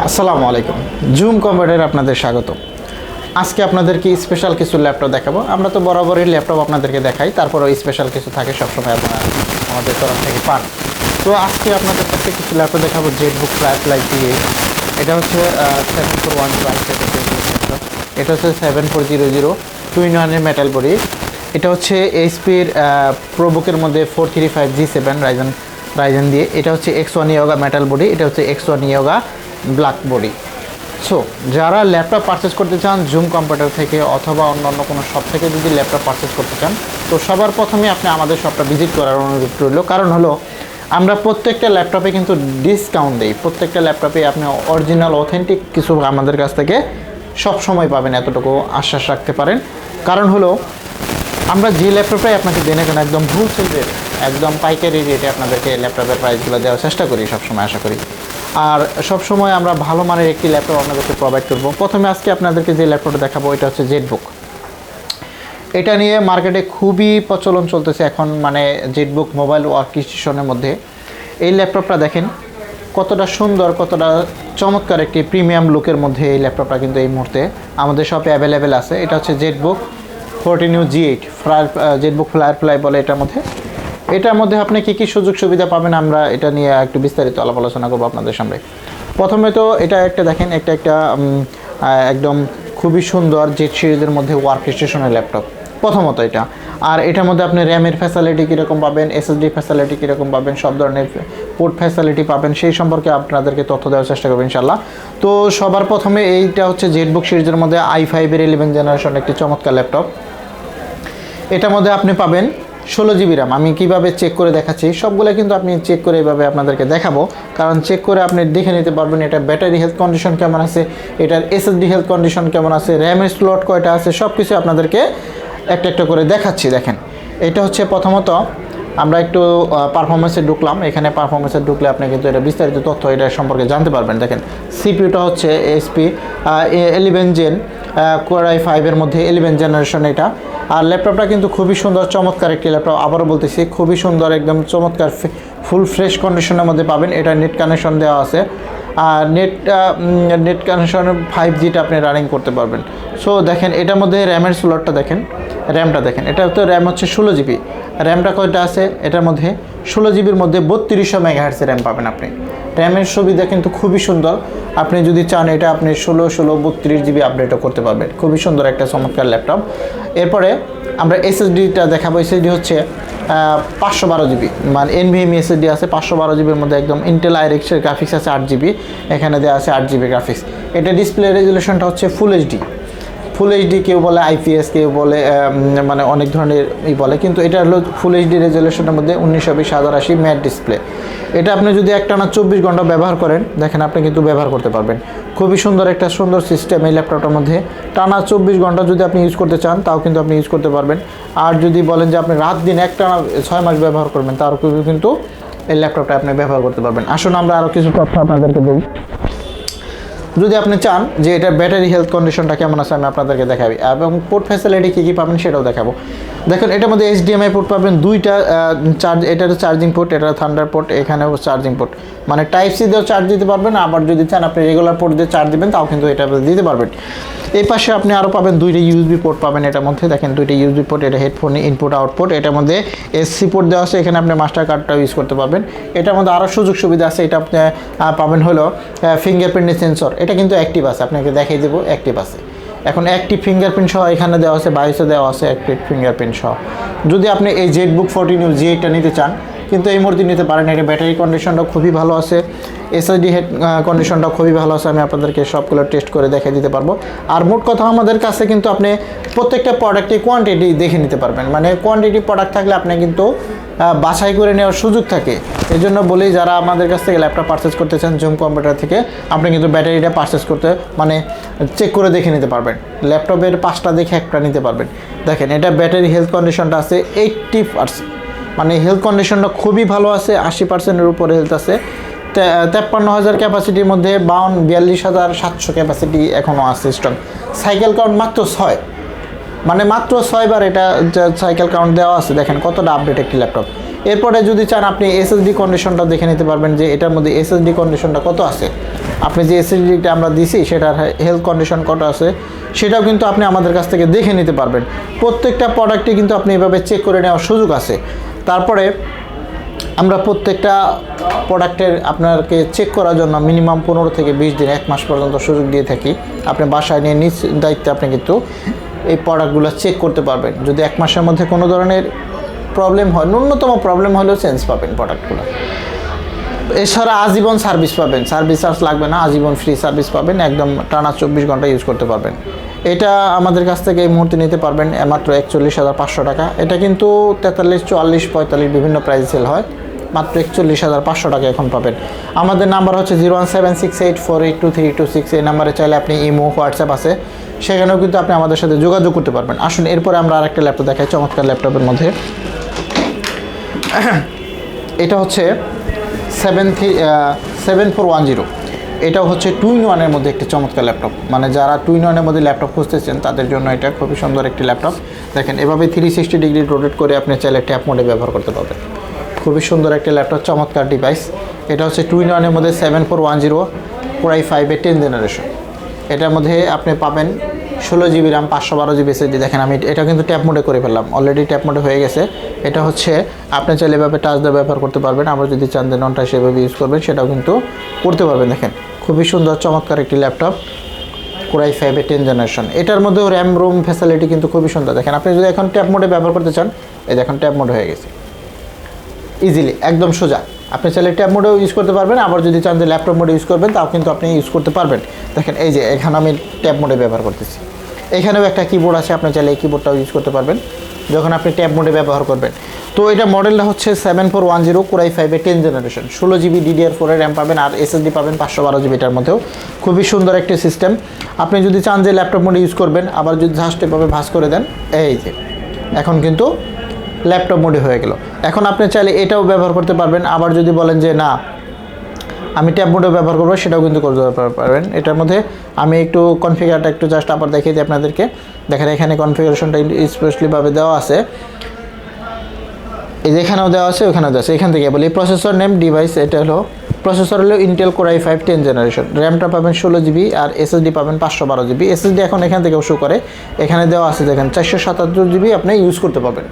আসসালামু আলাইকুম। জুম কম্পিউটারে আপনাদের স্বাগত। আজকে আপনাদেরকে স্পেশাল কিছু ল্যাপটপ দেখাবো। আমরা তো বরাবরই ল্যাপটপ আপনাদেরকে দেখাই, তারপরেও স্পেশাল কিছু থাকে, সবসময় আপনারা আমাদের তরফ থেকে পান। তো আজকে আপনাদের কাছে কিছু ল্যাপটপ দেখাবো জেটবুক ফ্লাই দিয়ে। এটা হচ্ছে 7415, এটা হচ্ছে 7400 2-in-1 মেটাল বডি। এটা হচ্ছে এইচপির প্রোবুকের মধ্যে 435G7 রাইজেন দিয়ে। এটা হচ্ছে X1 ইয়োগা মেটাল বডি, এটা হচ্ছে X1 yoga black body. So যারা ল্যাপটপ পারচেস করতে চান জুম কম্পিউটার থেকে অথবা অন্য কোনো শপ থেকে যদি ল্যাপটপ পারচেস করতে চান, তো সবার প্রথমে আপনি আমাদের শপটা ভিজিট করার অনুরোধ রইল। কারণ হলো আমরা প্রত্যেকটা ল্যাপটপে কিন্তু ডিসকাউন্ট দিই। প্রত্যেকটা ল্যাপটপে আপনি অরিজিনাল অথেন্টিক কিছু আমাদের কাছ থেকে সব সময় পাবেন, এতটুকু আশ্বাস রাখতে পারেন। কারণ হলো আমরা যে ল্যাপটপটাই আপনাকে দেন কেন একদম হোলসেল রেট, একদম পাইকারি রেটে আপনাদেরকে ল্যাপটপের প্রাইসগুলো দেওয়ার চেষ্টা করি সবসময়, আশা করি। আর সবসময় আমরা ভালো মানের একটি ল্যাপটপ আপনাদেরকে প্রোভাইড করব। প্রথমে আজকে আপনাদেরকে যে ল্যাপটপটা দেখাবো এটা হচ্ছে জেটবুক। এটা নিয়ে মার্কেটে খুবই প্রচলন চলতেছে এখন, মানে জেটবুক মোবাইল ওয়ার্কস্টেশনের মধ্যে। এই ল্যাপটপটা দেখেন কতটা সুন্দর, কতটা চমৎকার একটি প্রিমিয়াম লুকের মধ্যে এই ল্যাপটপটা কিন্তু এই মুহূর্তে আমাদের শপে অ্যাভেলেবেল আছে। এটা হচ্ছে Jetbook 14U G8 Jetbook fly বলে এটার মধ্যে আপনি কী কী সুযোগ সুবিধা পাবেন আমরা এটা নিয়ে একটু বিস্তারিত আলাপ আলোচনা করবো আপনাদের সামনে। প্রথমে তো এটা একটা দেখেন, একটা একদম খুবই সুন্দর জেট সিরিজের মধ্যে ওয়ার্ক স্টেশনের ল্যাপটপ প্রথমত এটা। আর এটার মধ্যে আপনি র্যামের ফ্যাসিলিটি কীরকম পাবেন, SSD ফ্যাসিলিটি কীরকম পাবেন, সব ধরনের পোর্ট ফ্যাসিলিটি পাবেন, সেই সম্পর্কে আপনাদেরকে তথ্য দেওয়ার চেষ্টা করবেন ইনশাল্লাহ। তো সবার প্রথমে এইটা হচ্ছে জেটবুক সিরিজের মধ্যে i5-এর 11 জেনারেশন একটি চমৎকার ল্যাপটপ। এটার মধ্যে আপনি পাবেন 16GB র্যাম। আমি কীভাবে চেক করে দেখাচ্ছি সবগুলো কিন্তু আপনি চেক করে এভাবে আপনাদেরকে দেখাবো, কারণ চেক করে আপনি দেখে নিতে পারবেন এটা ব্যাটারি হেলথ কন্ডিশন কেমন আছে, এটার SSD হেলথ কন্ডিশন কেমন আছে, র্যামের স্লট কয়টা আছে, সব কিছু আপনাদেরকে একটা করে দেখাচ্ছি। দেখেন এটা হচ্ছে প্রথমত আমরা একটু পারফরমেন্সে ঢুকলাম। এখানে পারফরমেন্সে ঢুকলে আপনি কিন্তু এটা বিস্তারিত তথ্য এটা সম্পর্কে জানতে পারবেন। দেখেন সিপিইউটা হচ্ছে HP 11 জেন Core i5-এর মধ্যে 11 জেনারেশন এটা। আর ল্যাপটপটা কিন্তু খুবই সুন্দর চমৎকার একটি ল্যাপটপ, আবারও বলতেছি খুবই সুন্দর, একদম চমৎকার ফুল ফ্রেশ কন্ডিশনের মধ্যে পাবেন। এটা নেট কানেকশন দেওয়া আছে, আর নেট কানেকশনের 5Gটা আপনি রানিং করতে পারবেন। সো দেখেন এটার মধ্যে র্যামের স্লটটা দেখেন, র্যামটা দেখেন, এটা তো র্যাম হচ্ছে 16GB। র্যামটা কয়টা আছে এটার মধ্যে 16GBর মধ্যে 3200 মেগাহার্টজ র্যাম পাবেন আপনি। র্যামের সুবিধা কিন্তু খুবই সুন্দর, আপনি যদি চান এটা আপনি 16 32GB আপডেটও করতে পারবেন। খুবই সুন্দর একটা চমৎকার ল্যাপটপ। এরপরে আমরা SSDটা দেখাবো। SSD হচ্ছে 512GB, মানে NVMe SSD আছে 512GBর মধ্যে, একদম ইন্টেল আইরিক্সের গ্রাফিক্স আছে 8GB, এখানে দেওয়া আছে 8GB গ্রাফিক্স। এটা ডিসপ্লে রেজুলেশনটা হচ্ছে ফুল এইচডি, কেউ বলে IPS, কেউ বলে মানে অনেক ধরনের বলে, কিন্তু এটা হলো ফুল এইচডি রেজুলেশনের মধ্যে 1920x1080 ম্যাট ডিসপ্লে। এটা আপনি যদি একটানা 24 ঘন্টা ব্যবহার করেন, দেখেন আপনি কিন্তু ব্যবহার করতে পারবেন। খুবই সুন্দর একটা সুন্দর সিস্টেম এই ল্যাপটপটার মধ্যে। টানা 24 ঘন্টা যদি আপনি ইউজ করতে চান তাও কিন্তু আপনি ইউজ করতে পারবেন। আর যদি বলেন যে আপনি রাত দিন একটানা 6 মাস ব্যবহার করবেন, তার কিন্তু এই ল্যাপটপটা আপনি ব্যবহার করতে পারবেন। আসুন আমরা আরও কিছু তথ্য আপনাদেরকে দিই। যদি আপনি চান যে এটার ব্যাটারি হেলথ কন্ডিশনটা কেমন আছে আমি আপনাদেরকে দেখাবি, এবং পোর্ট ফ্যাসিলিটি কী পাবেন সেটাও দেখাবো। দেখেন এটার মধ্যে HDMI পোর্ট পাবেন দুইটা, এটার চার্জিং পোর্ট, এটা থান্ডার পোর্ট, এখানেও চার্জিং পোর্ট, মানে Type-C দিয়েও চার্জ দিতে পারবেন। আবার যদি চান আপনি রেগুলার পোর্ট দিয়ে চার্জ দিবেন তাও কিন্তু এটা দিতে পারবেন। এই পাশে আপনি আরও পাবেন 2টা USB পোর্ট পাবেন এটার মধ্যে। দেখেন 2টা USB পোর্ট, এটা হেডফোন ইনপুট আউটপুট। এটার মধ্যে SC পোর্ট দেওয়া আছে, এখানে আপনি মাস্টার কার্ডটাও ইউজ করতে পারবেন। এটার মধ্যে আরও সুযোগ সুবিধা আছে। এটা আপনি পাবেন হলো ফিঙ্গারপ্রিন্ট সেন্সর, এটা কিন্তু অ্যাক্টিভ আছে, আপনাকে দেখিয়ে দেবো অ্যাক্টিভ আছে। এখন অ্যাক্টিভ ফিঙ্গারপ্রিন্ট সহ এখানে দেওয়া আছে, বায়োসে দেওয়া আছে অ্যাক্টিভ ফিঙ্গারপ্রিন্ট সহ। যদি আপনি এই জেটবুক 14U G8টা নিতে চান কিন্তু এই মুহূর্তে নিতে পারেন। এটা ব্যাটারি কন্ডিশনটাও খুবই ভালো আছে, SSD হেড কন্ডিশনটাও খুবই ভালো আছে। আমি আপনাদেরকে সবগুলো টেস্ট করে দেখিয়ে দিতে পারবো। আর মোট কথা আমাদের কাছে কিন্তু আপনি প্রত্যেকটা প্রোডাক্টের কোয়ান্টিটি দেখে নিতে পারবেন, মানে কোয়ান্টিটি প্রোডাক্ট থাকলে আপনি কিন্তু বাছাই করে নেওয়ার সুযোগ থাকে। এই জন্য বলি যারা আমাদের কাছ থেকে ল্যাপটপ পারচেস করতে চান জুম কম্পিউটার থেকে, আপনি কিন্তু ব্যাটারিটা পারচেস করতে মানে চেক করে দেখে নিতে পারবেন। ল্যাপটপের 5টা দেখে একটা নিতে পারবেন। দেখেন এটা ব্যাটারি হেলথ কন্ডিশনটা আছে 80%, মানে হেলথ কন্ডিশনটা খুবই ভালো আছে, 80%-এর উপরে হেলথ আছে। 53,000 ক্যাপাসিটির মধ্যে 42,700 ক্যাপাসিটি এখনও আছে স্ট্রং। সাইকেল কাউন্ট মাত্র 6, মানে মাত্র 6 বার এটা সাইকেল কাউন্ট দেওয়া আছে। দেখেন কতটা আপডেট একটি ল্যাপটপ। এরপরে যদি চান আপনি এসএসডি কন্ডিশনটা দেখে নিতে পারবেন যে এটার মধ্যে এসএসডি কন্ডিশনটা কত আছে। আপনি যে এসএসডিটা আমরা দিছি সেটার হেলথ কন্ডিশন কত আছে সেটাও কিন্তু আপনি আমাদের কাছ থেকে দেখে নিতে পারবেন। প্রত্যেকটা প্রোডাক্টে কিন্তু আপনি এভাবে চেক করে নেওয়ার সুযোগ আছে। তারপরে আমরা প্রত্যেকটা প্রোডাক্টের আপনাকে চেক করার জন্য মিনিমাম 15 থেকে 20 দিন 1 মাস পর্যন্ত সুযোগ দিয়ে থাকি। আপনি বাসায় নিয়ে নিজ দায়িত্বে আপনি কিন্তু এই প্রোডাক্টগুলো চেক করতে পারবেন। যদি 1 মাসের মধ্যে কোনো ধরনের প্রবলেম হয়, ন্যূনতম প্রবলেম হলেও চেঞ্জ পাবেন প্রোডাক্টগুলো। এছাড়া আজীবন সার্ভিস পাবেন, সার্ভিস চার্জ লাগবে না, আজীবন ফ্রি সার্ভিস পাবেন, একদম টানা 24 ঘন্টা ইউজ করতে পারবেন। এটা আমাদের কাছ থেকে এই মুহূর্তে নিতে পারবেন মাত্র 41,500 টাকা। এটা কিন্তু 43, 44, 45 বিভিন্ন প্রাইসে সেল হয়, মাত্র 41,500 টাকা এখন পাবেন। আমাদের নাম্বার হচ্ছে 01768482326। এই নাম্বারে চাইলে আপনি ইমো, হোয়াটসঅ্যাপ আছে, সেখানেও কিন্তু আপনি আমাদের সাথে যোগাযোগ করতে পারবেন। আসুন এরপরে আমরা আরেকটা ল্যাপটপ দেখাই, চমৎকার ল্যাপটপের মধ্যে। এটা হচ্ছে 7410। এটাও হচ্ছে 2-in-1 মধ্যে একটি চমৎকার ল্যাপটপ। মানে যারা 2-in-1 মধ্যে ল্যাপটপ খুঁজতেছেন তাদের জন্য এটা খুবই সুন্দর একটি ল্যাপটপ। দেখেন এভাবে 360 ডিগ্রি রোটেট করে আপনি চাইলে ট্যাপ মোডে ব্যবহার করতে পারবেন। খুবই সুন্দর একটি ল্যাপটপ, চমৎকার ডিভাইস। এটা হচ্ছে 2-in-1 মধ্যে 7410 Core i5-এর 10th জেনারেশন। এটার মধ্যে আপনি পাবেন 16 জিবি র্যাম, 512 জিবি এসএসডি। দেখেন আমি এটা কিন্তু ট্যাপ মোডে করে ফেললাম, অলরেডি ট্যাপ মোডে হয়ে গেছে। এটা হচ্ছে আপনি চাইলে এভাবে টাচ দিয়ে ব্যবহার করতে পারবেন, আবার যদি চান যে নন টাচ সেভাবে ইউজ করবেন সেটাও কিন্তু করতে পারবেন। দেখেন খুবই সুন্দর চমৎকার একটি ল্যাপটপ, Core i5-এর 10th জেনারেশন। এটার মধ্যেও র্যাম রোম ফ্যাসিলিটি কিন্তু খুবই সুন্দর। দেখেন আপনি যদি এখন ট্যাপ মোডে ব্যবহার করতে চান, এই দেখেন ট্যাপ মোড হয়ে গেছে ইজিলি, একদম সোজা। আপনি চাইলে ট্যাব মোডেও ইউজ করতে পারবেন, আবার যদি চান যে ল্যাপটপ মোডে ইউজ করবেন তাও কিন্তু আপনি ইউজ করতে পারবেন। দেখেন এই যে এখানে আমি ট্যাব মোডে ব্যবহার করতেছি, এখানেও একটা কিবোর্ড আছে, আপনি চাইলে এই কিবোর্ডটাও ইউজ করতে পারবেন যখন আপনি ট্যাব মোডে ব্যবহার করবেন। তো এটা মডেলটা হচ্ছে 7410 Core i5-এর 10th generation. 16 GB DDR4 RAM পাবেন, আর এসএসডি পাবেন 512 জিবি। এটার মধ্যেও খুবই সুন্দর একটি সিস্টেম। আপনি যদি চান যে ল্যাপটপ মোডে ইউজ করবেন, আবার যদি জাস্ট এভাবে ভাঁজ করে দেন, এই যে এখন কিন্তু ল্যাপটপ মোডে হয়ে গেল। এখন আপনি চাইলে এটাও ব্যবহার করতে পারবেন, আবার যদি বলেন যে না আমি ট্যাব মোডে ব্যবহার করবো, সেটাও কিন্তু করতে পারবেন। এটার মধ্যে আমি একটু কনফিগারটা একটু জাস্ট আবার দেখিয়ে দিই আপনাদেরকে। দেখেন এখানে কনফিগারেশনটা স্পেশালিভাবে দেওয়া আছে, এই যে এখানেও দেওয়া আছে, ওখানেও দেওয়া আছে। এখান থেকে বলি প্রসেসর নেম ডিভাইস, এটা হলো প্রসেসর হলো Intel Core i5 10th generation. র্যামটা পাবেন 16 জিবি, আর এসএসডি পাবেন 512 জিবি। এসএসডি এখন এখান থেকেও শো করে, এখানে দেওয়া আছে দেখেন 477 জিবি আপনি ইউজ করতে পারবেন।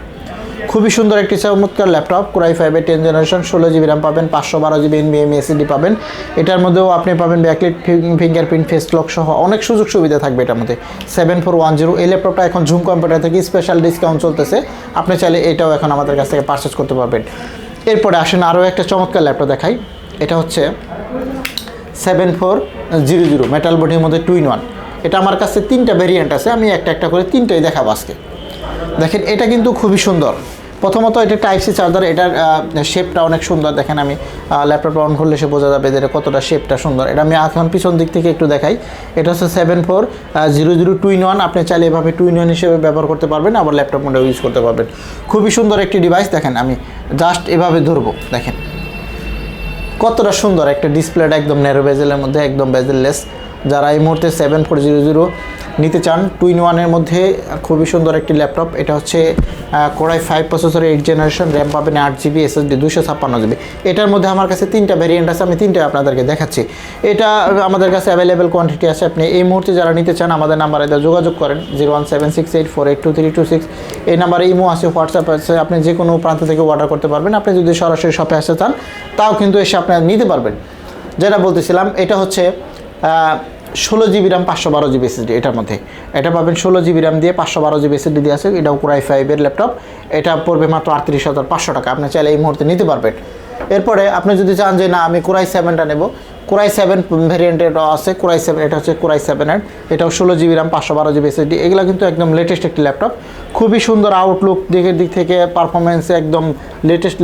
খুবই সুন্দর একটি চমৎকার laptop, Core i5-এর 10th generation. 16 GB RAM পাবেন, 512 জিবি NVMe এসএসডি পাবেন। এটার মধ্যেও আপনি পাবেন ব্যাকলাইট, ফিঙ্গারপ্রিন্ট, ফেস লক সহ অনেক সুযোগ সুবিধা থাকবে এটার মধ্যে। 7410 এই ল্যাপটপটা এখন ঝুম কম্পিউটার থেকে স্পেশাল ডিসকাউন্ট চলতেছে, আপনি চাইলে এটাও এখন আমাদের কাছ থেকে পারচেজ করতে পারবেন। এরপরে আসেন আরও একটা চমৎকার ল্যাপটপ দেখাই। এটা হচ্ছে 7400 মেটাল বডির মধ্যে 2-in-1। এটা আমার কাছে 3টা ভেরিয়েন্ট আছে, আমি একটা একটা করে 3টাই দেখাবো আজকে। দেখেন এটা কিন্তু খুবই সুন্দর। প্রথমত এটা টাইপ-সি চার্জার, এটার শেপটা অনেক সুন্দর। দেখেন আমি ল্যাপটপটা অন করলে সে বোঝা যাবে যে কতটা শেপটা সুন্দর। এটা আমি এখন পিছন দিক থেকে একটু দেখাই। এটা হচ্ছে 7400 2-in-1। আপনি চাইলে এভাবে 2-in-1 হিসেবে ব্যবহার করতে পারবেন, আবার ল্যাপটপ মোডেও ইউজ করতে পারবেন। খুবই সুন্দর একটি ডিভাইস। দেখেন আমি জাস্ট এভাবে ধরবো, দেখেন কতটা সুন্দর একটা ডিসপ্লেটা, একদম ন্যারো বেজেলের মধ্যে, একদম বেজেললেস। যারা এই মুহূর্তে 7400 নিতে চান 2-in-1-এর মধ্যে খুবই সুন্দর একটি ল্যাপটপ। এটা হচ্ছে Core i5 প্রসেসরের 8th জেনারেশন, র্যাম পাবেন 8 জিবি, এসএসডি 256 জিবি। এটার মধ্যে আমার কাছে 3টা ভেরিয়েন্ট আছে, আমি 3টাই আপনাদেরকে দেখাচ্ছি। এটা আমাদের কাছে অ্যাভেলেবেল কোয়ান্টিটি আছে। আপনি এই মুহূর্তে যারা নিতে চান আমাদের নাম্বারে যোগাযোগ করেন, 01768482326। এই নাম্বারে ইমো আছে, হোয়াটসঅ্যাপ আছে, আপনি যে কোনো প্রান্ত থেকে অর্ডার করতে পারবেন। আপনি যদি সরাসরি শপে আসতে চান তাও কিন্তু এসে আপনি নিতে পারবেন। যেটা বলতেছিলাম, এটা হচ্ছে 16 জিবি র্যাম, 512 জিবি এসএসডি। এটার মধ্যে এটা পাবেন 16 জিবি র্যাম দিয়ে, 512 জিবি এসএসডি দিয়ে আছে। এটাও Core i5-এর ল্যাপটপ। এটা পড়বে মাত্র 38,500 টাকা, আপনি চাইলে এই মুহূর্তে নিতে পারবেন। এরপরে আপনি যদি চান যে না আমি Core i7টা নেব, Core i7 ভ্যারিয়েন্টেরও আছে। Core i7 এটা হচ্ছে Core i7-এর, এটাও 16 জিবি র্যাম, 512 জিবি এসএসডি। এগুলো কিন্তু একদম লেটেস্ট একটি ল্যাপটপ, খুবই সুন্দর আউটলুক দিক থেকে, পারফরমেন্সে একদম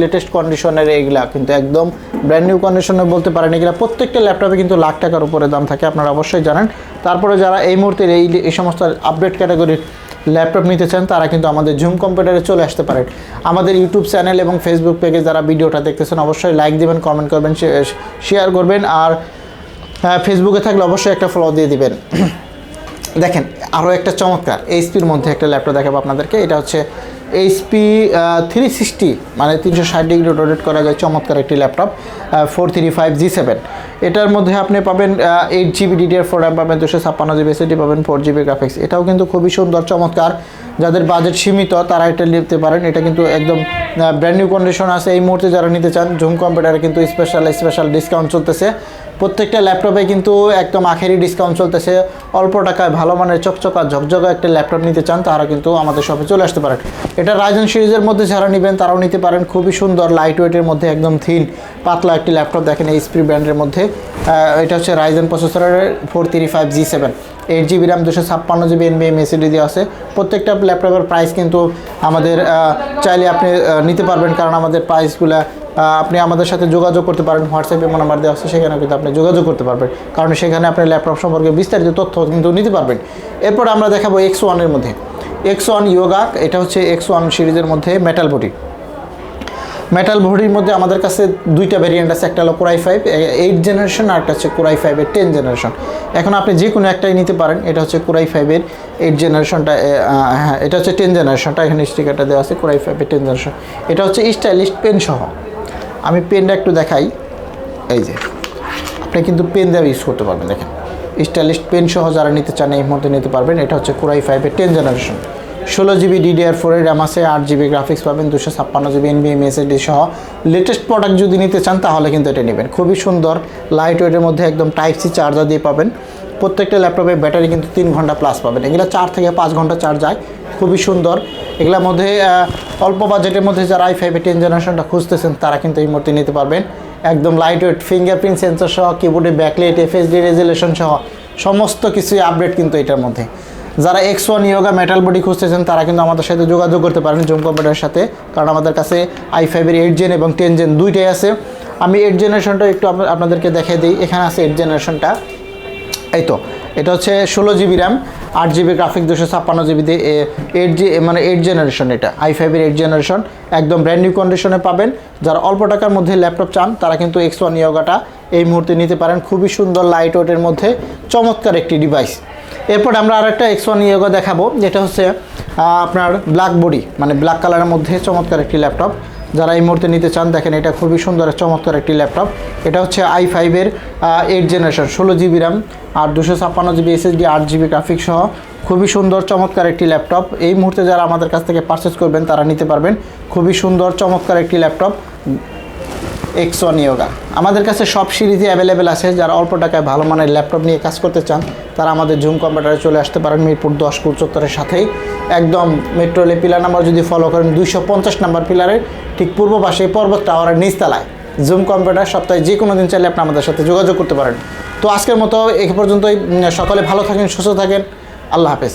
লেটেস্ট কন্ডিশনের। এগুলা কিন্তু একদম ব্র্যান্ড নিউ কন্ডিশনে বলতে পারেন। এগুলো প্রত্যেকটা ল্যাপটপে কিন্তু লাখ টাকার উপরে দাম থাকে, আপনারা অবশ্যই জানেন। তারপরে যারা এই মুহূর্তে এই সমস্ত আপডেট ক্যাটাগরির ল্যাপটপ নিতে চান তারা কিন্তু আমাদের ঝুম কম্পিউটারে চলে আসতে পারেন। আমাদের ইউটিউব চ্যানেল এবং ফেসবুক পেজে যারা ভিডিওটা দেখতেছেন অবশ্যই লাইক দিবেন, কমেন্ট করবেন, শেয়ার করবেন, আর ফেসবুকে থাকলে অবশ্যই একটা ফলো দিয়ে দিবেন। দেখেন আরও একটা চমৎকার এইচপির মধ্যে একটা ল্যাপটপ দেখাবো আপনাদেরকে। এটা হচ্ছে এইচপি 360 মানে 360 ডিগ্রি রোটেট করা যায় চমৎকার একটি ল্যাপটপ 435G7। এটার মধ্যে আপনি পাবেন 8GB DDR4 RAM পাবেন, 256GB SSD পাবেন, 4GB গ্রাফিক্স। এটাও কিন্তু খুবই সুন্দর চমৎকার, যাদের বাজেট সীমিত তারা এটা নিতে পারেন। এটা কিন্তু একদম ব্র্যান্ড নিউ কন্ডিশন আছে এই মুহূর্তে। যারা নিতে চান জুম কম্পিউটারে কিন্তু স্পেশাল ডিসকাউন্ট চলতেছে, প্রত্যেকটা ল্যাপটপে কিন্তু একদম আখেরি ডিসকাউন্ট চলতেছে। অল্প টাকায় ভালো মানের চকচকা ঝকঝকা একটা ল্যাপটপ নিতে চান তারা কিন্তু আমাদের শপে চলে আসতে পারেন। এটা রাইজেন সিরিজের মধ্যে যারা নেবেন তারাও নিতে পারেন। খুবই সুন্দর লাইট ওয়েটের মধ্যে একদম থিন পাতলা একটি ল্যাপটপ দেখেন এইচপি ব্র্যান্ডের মধ্যে। এটা হচ্ছে রাইজেন প্রসেসরের 435G7, 8GB RAM, 256GB NVMe SSD দেওয়া আছে। প্রত্যেকটা ল্যাপটপের প্রাইস কিন্তু আমাদের চাইলে আপনি নিতে পারবেন, কারণ আমাদের প্রাইসগুলো আপনি আমাদের সাথে যোগাযোগ করতে পারেন। হোয়াটসঅ্যাপে নাম্বার দেওয়া আছে, সেখানে কিন্তু আপনি যোগাযোগ করতে পারবেন, কারণ সেখানে আপনি ল্যাপটপ সম্পর্কে বিস্তারিত তথ্য কিন্তু নিতে পারবেন। এরপর আমরা দেখাবো X1 এর মধ্যে X1 Yoga। এটা হচ্ছে X1 সিরিজের মধ্যে মেটাল বডির মধ্যে আমাদের কাছে দুইটা ভেরিয়েন্ট আছে, একটা হলো Core i5 8 জেনারেশন আর একটা হচ্ছে Core i5 এর 10 জেনারেশন। এখন আপনি যে কোনো একটাই নিতে পারেন। এটা হচ্ছে Core i5 এর 8 জেনারেশনটা, হ্যাঁ এটা হচ্ছে 10 জেনারেশনটা, এখানে স্টিকারটা দেওয়া আছে Core i5 এর 10 জেনারেশন। এটা হচ্ছে স্টাইলিশ পেন সহ। আমি পেনটা একটু দেখাই, এই যে আপনি কিন্তু পেন দিয়ে ইউজ করতে পারবেন। দেখেন স্টাইলিশ পেন সহ যারা নিতে চান এই মুহূর্তে নিতে পারবেন। এটা হচ্ছে Core i5 এর 10 জেনারেশন, 16GB DDR4 এর RAM আছে, 8GB গ্রাফিক্স পাবেন, 256GB NVMe SSD সহ। লেটেস্ট প্রোডাক্ট যদি নিতে চান তাহলে কিন্তু এটা নেবেন। খুবই সুন্দর লাইট ওয়েটের মধ্যে একদম টাইপ-সি চার্জার দিয়ে পাবেন। প্রত্যেকটা ল্যাপটপে ব্যাটারি কিন্তু 3 ঘন্টা প্লাস পাবেন। এগুলো 4 থেকে 5 ঘন্টা চার্জ যায়, খুবই সুন্দর। এগুলোর মধ্যে অল্প বাজেটের মধ্যে যারা i5 এর 10 জেনারেশনটা খুঁজতেছেন তারা কিন্তু এই মুহূর্তে নিতে পারবেন। একদম লাইট ওয়েট, ফিঙ্গারপ্রিন্ট সেন্সর সহ, কিবোর্ডে ব্যাকলাইট, FHD রেজুলেশন সহ সমস্ত কিছুই আপডেট কিন্তু এটার মধ্যে। যারা X1 Yoga মেটাল বডি খুঁজতেছেন তারা কিন্তু আমাদের সাথে যোগাযোগ করতে পারেন জুম কম্পিউটারের সাথে, কারণ আমাদের কাছে i5 এর 8 জেন এবং 10 জেন দুইটাই আছে। আমি 8 জেনারেশনটা একটু আপনাদেরকে দেখিয়ে দিই। এখানে আছে 8 জেনারেশনটা, এই তো এটা হচ্ছে 16GB RAM, 8GB graphic, 256GB দিয়ে 8G মানে 8 জেনারেশন। এটা i5 এর 8 জেনারেশন, একদম ব্র্যান্ড নিউ কন্ডিশনে পাবেন। যারা অল্প টাকার মধ্যে ল্যাপটপ চান তারা কিন্তু X1 Yogaটা এই মুহূর্তে নিতে পারেন। খুবই সুন্দর লাইট ওয়েটের মধ্যে চমৎকার একটি ডিভাইস। এরপর আমরা আরেকটা X1 Yoga দেখাবো, যেটা হচ্ছে আপনার ব্ল্যাক বডি মানে ব্ল্যাক কালারের মধ্যে চমৎকার একটি ল্যাপটপ। যারা এই মুহূর্তে নিতে চান দেখেন এটা খুবই সুন্দর চমৎকার একটি ল্যাপটপ। এটা হচ্ছে i5 এর 8 জেনারেশন, 16GB RAM আর 256GB SSD, 8GB গ্রাফিক সহ খুবই সুন্দর চমৎকার একটি ল্যাপটপ। এই মুহূর্তে যারা আমাদের কাছ থেকে পারচেস করবেন তারা নিতে পারবেন। খুবই সুন্দর চমৎকার একটি ল্যাপটপ X1 Yoga। আমাদের কাছে সব সিরিজই অ্যাভেলেবেল আছে। যারা অল্প টাকায় ভালো মানের ল্যাপটপ নিয়ে কাজ করতে চান তারা আমাদের জুম কম্পিউটারে চলে আসতে পারেন, মিরপুর 10 কোচ চত্বরের সাথেই। একদম মেট্রো রেলের পিলার নাম্বার যদি ফলো করেন 250 নাম্বার পিলারের ঠিক পূর্ব পাশে পর্বত টাওয়ারের নিচতলায় জুম কম্পিউটার। সপ্তাহে যে কোনো দিন চাইলে আপনি আমাদের সাথে যোগাযোগ করতে পারেন। তো আজকের মতো এই পর্যন্তই। সকলে ভালো থাকেন, সুস্থ থাকেন, আল্লাহ হাফেজ।